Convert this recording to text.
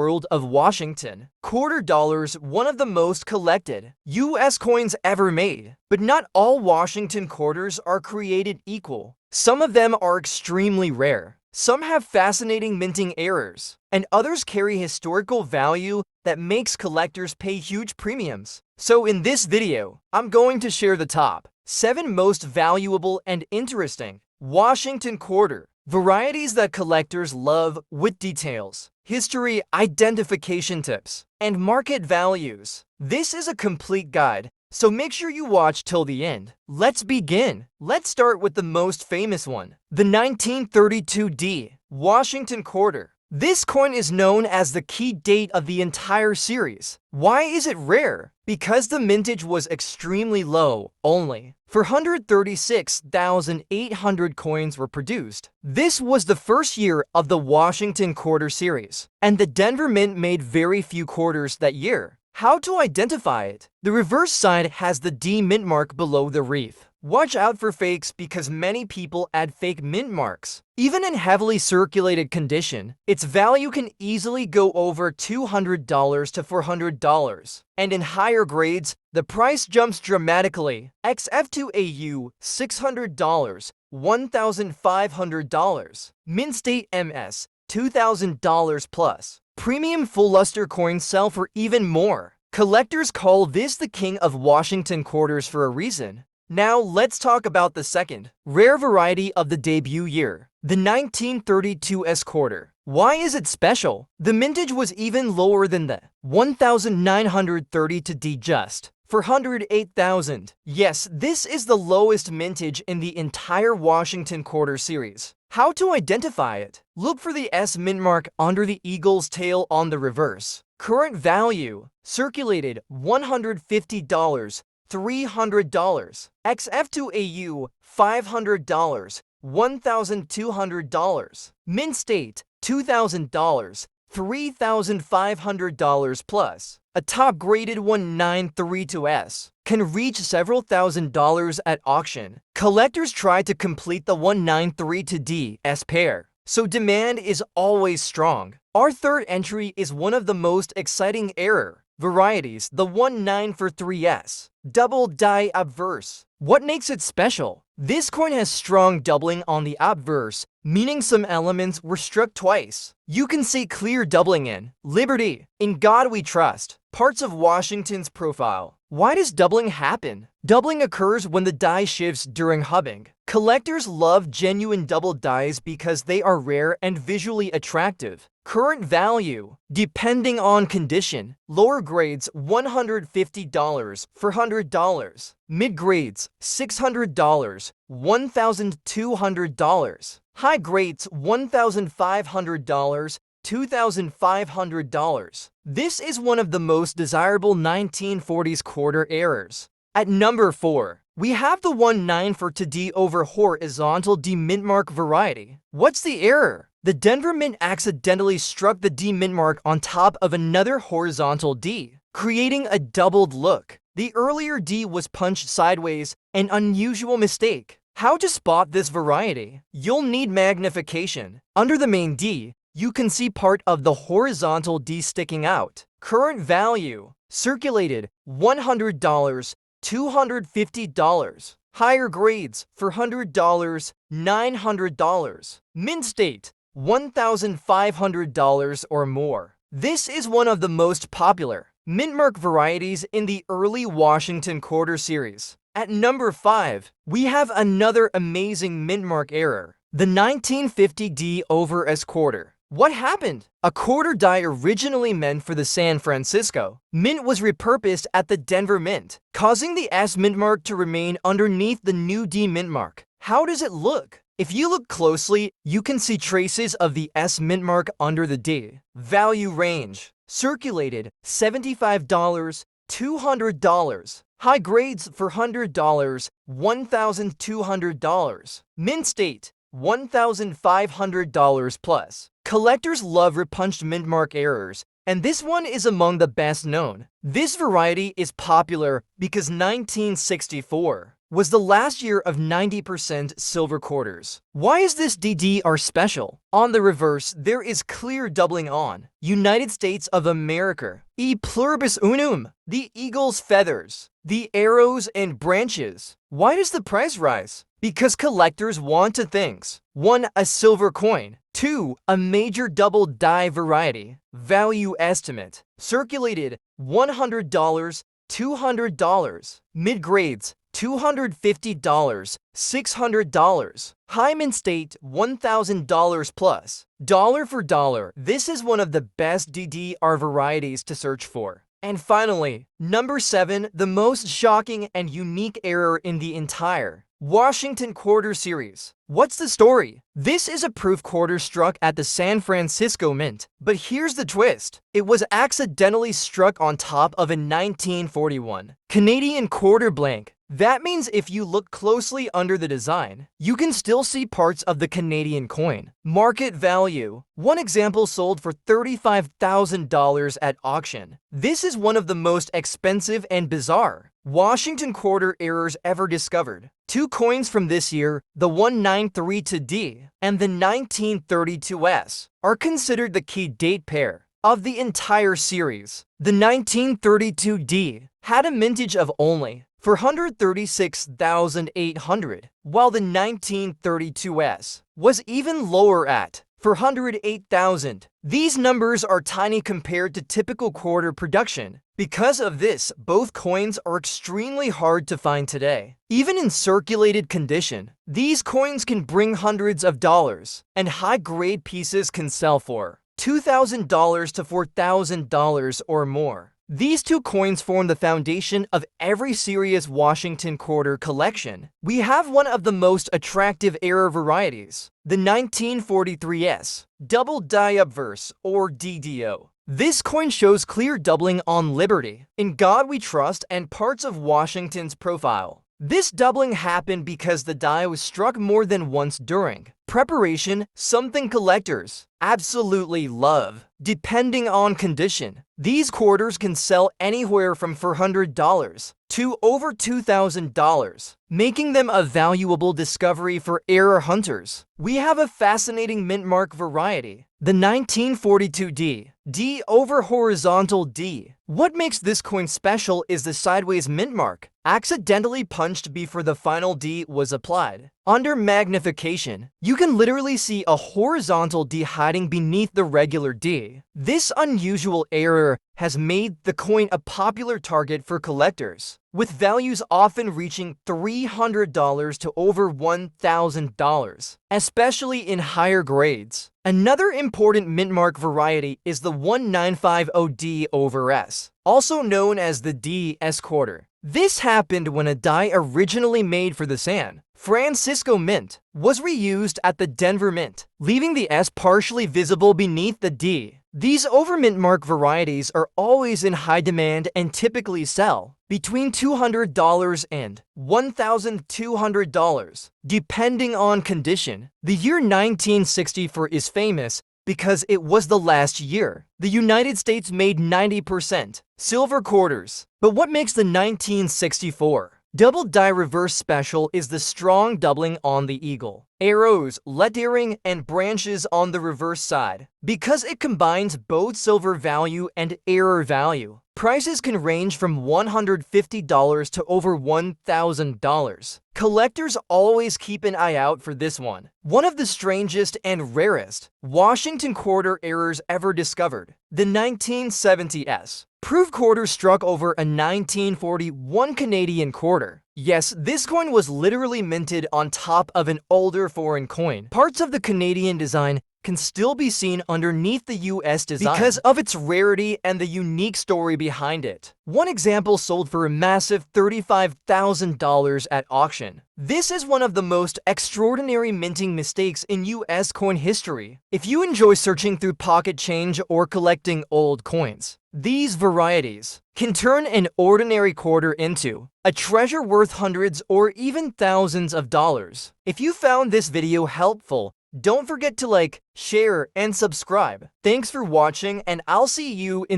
world of Washington quarter dollars, one of the most collected U.S. coins ever made. But not all Washington quarters are created equal. Some of them are extremely rare. Some have fascinating minting errors, and others carry historical value that makes collectors pay huge premiums. So in this video, I'm going to share the top 7 most valuable and interesting Washington quarter varieties that collectors love, with details, history, identification tips, and market values. This is a complete guide, so make sure you watch till the end. Let's begin. Let's start with the most famous one, the 1932D Washington quarter. This coin is known as the key date of the entire series. Why is it rare? Because the mintage was extremely low, only 436,800 coins were produced. This was the first year of the Washington quarter series, and the Denver Mint made very few quarters that year. How to identify it? The reverse side has the D mint mark below the wreath. Watch out for fakes because many people add fake mint marks. Even in heavily circulated condition, its value can easily go over $200 to $400. And in higher grades, the price jumps dramatically. XF2AU $600, $1,500. Mint State MS $2,000 plus. Premium full luster coins sell for even more. Collectors call this the king of Washington quarters for a reason. Now let's talk about the second rare variety of the debut year, the 1932 S quarter. Why is it special? The mintage was even lower than the 1930 to D, just 408,000. Yes, this is the lowest mintage in the entire Washington quarter series. How to identify it? Look for the S mint mark under the eagle's tail on the reverse. Current value circulated $150, $300. XF2AU $500, $1,200. Mint State $2,000, $3,500 plus. A top-graded 192S can reach several $1,000s at auction. Collectors try to complete the 193D S pair, so demand is always strong. Our third entry is one of the most exciting error varieties, the 193S double die obverse. What makes it special? This coin has strong doubling on the obverse, meaning some elements were struck twice. You can see clear doubling in Liberty, In God We Trust, parts of Washington's profile. Why does doubling happen? Doubling occurs when the die shifts during hubbing. Collectors love genuine double dies because they are rare and visually attractive. Current value, depending on condition, lower grades $150, $400. Mid grades $600, $1,200. High grades $1,500, $2,500. This is one of the most desirable 1940s quarter errors. At number 4, we have the 194D over horizontal D mint mark variety. What's the error? The Denver Mint accidentally struck the D mint mark on top of another horizontal D, creating a doubled look. The earlier D was punched sideways, an unusual mistake. How to spot this variety? You'll need magnification. Under the main D, you can see part of the horizontal D sticking out. Current value circulated $100, $250. Higher grades $400, $900. Mint State $1,500 or more. This is one of the most popular mint mark varieties in the early Washington quarter series. At number 5, we have another amazing mint mark error, the 1950D over S quarter. What happened? A quarter die originally meant for the San Francisco Mint was repurposed at the Denver Mint, causing the S mint mark to remain underneath the new D mint mark. How does it look? If you look closely, you can see traces of the S mint mark under the D. Value range circulated $75, $200. High grades $400, $1,200. Mint State $1,500 plus. Collectors love repunched mint mark errors, and this one is among the best known. This variety is popular because 1964 was the last year of 90% silver quarters. Why is this DDR special? On the reverse, there is clear doubling on United States of America, e pluribus unum, the eagle's feathers, the arrows and branches. Why does the price rise? Because collectors want two things. 1. A silver coin. 2. A major double die variety. Value estimate. Circulated $100, $200. Mid-grades $250, $600. High mint state $1,000 plus. Dollar for dollar, this is one of the best DDR varieties to search for. And finally, number 7, the most shocking and unique error in the entire Washington Quarter series. What's the story? This is a proof quarter struck at the San Francisco Mint, but here's the twist. It was accidentally struck on top of a 1941 Canadian quarter blank. That means if you look closely under the design, you can still see parts of the Canadian coin. Market value. One example sold for $35,000 at auction. This is one of the most expensive and bizarre Washington quarter errors ever discovered. 2 coins from this year, the 1932D and the 1932S, are considered the key date pair of the entire series. The 1932D had a mintage of only 436,800, while the 1932S was even lower at 408,000. These numbers are tiny compared to typical quarter production. Because of this, both coins are extremely hard to find today. Even in circulated condition, these coins can bring hundreds of dollars, and high-grade pieces can sell for $2,000 to $4,000 or more. These 2 coins form the foundation of every serious Washington quarter collection. We have one of the most attractive error varieties, the 1943S, double die obverse, or DDO. This coin shows clear doubling on Liberty, In God We Trust, and parts of Washington's profile. This doubling happened because the die was struck more than once during preparation, something collectors absolutely love. Depending on condition, these quarters can sell anywhere from $400 to over $2,000, making them a valuable discovery for error hunters. We have a fascinating mintmark variety, the 1942D, D over horizontal D. What makes this coin special is the sideways mintmark, accidentally punched before the final D was applied. Under magnification, you can literally see a horizontal D hiding beneath the regular D. This unusual error has made the coin a popular target for collectors, with values often reaching $300 to over $1,000, especially in higher grades. Another important mintmark variety is the 1950D over S, also known as the DS quarter. This happened when a die originally made for the San Francisco Mint was reused at the Denver Mint, leaving the S partially visible beneath the D. These over-mintmark varieties are always in high demand and typically sell between $200 and $1,200, depending on condition. The year 1964 is famous because it was the last year the United States made 90% silver quarters. But what makes the 1964 double die reverse special is the strong doubling on the eagle, arrows, lettering, and branches on the reverse side. Because it combines both silver value and error value, prices can range from $150 to over $1,000. Collectors always keep an eye out for this one. One of the strangest and rarest Washington quarter errors ever discovered, the 1970S. Proof quarter struck over a 1941 Canadian quarter. Yes, this coin was literally minted on top of an older foreign coin. Parts of the Canadian design can still be seen underneath the US design because of its rarity and the unique story behind it. One example sold for a massive $35,000 at auction. This is one of the most extraordinary minting mistakes in US coin history. If you enjoy searching through pocket change or collecting old coins, these varieties can turn an ordinary quarter into a treasure worth hundreds or even thousands of dollars. If you found this video helpful, don't forget to like, share, and subscribe. Thanks for watching, and I'll see you in the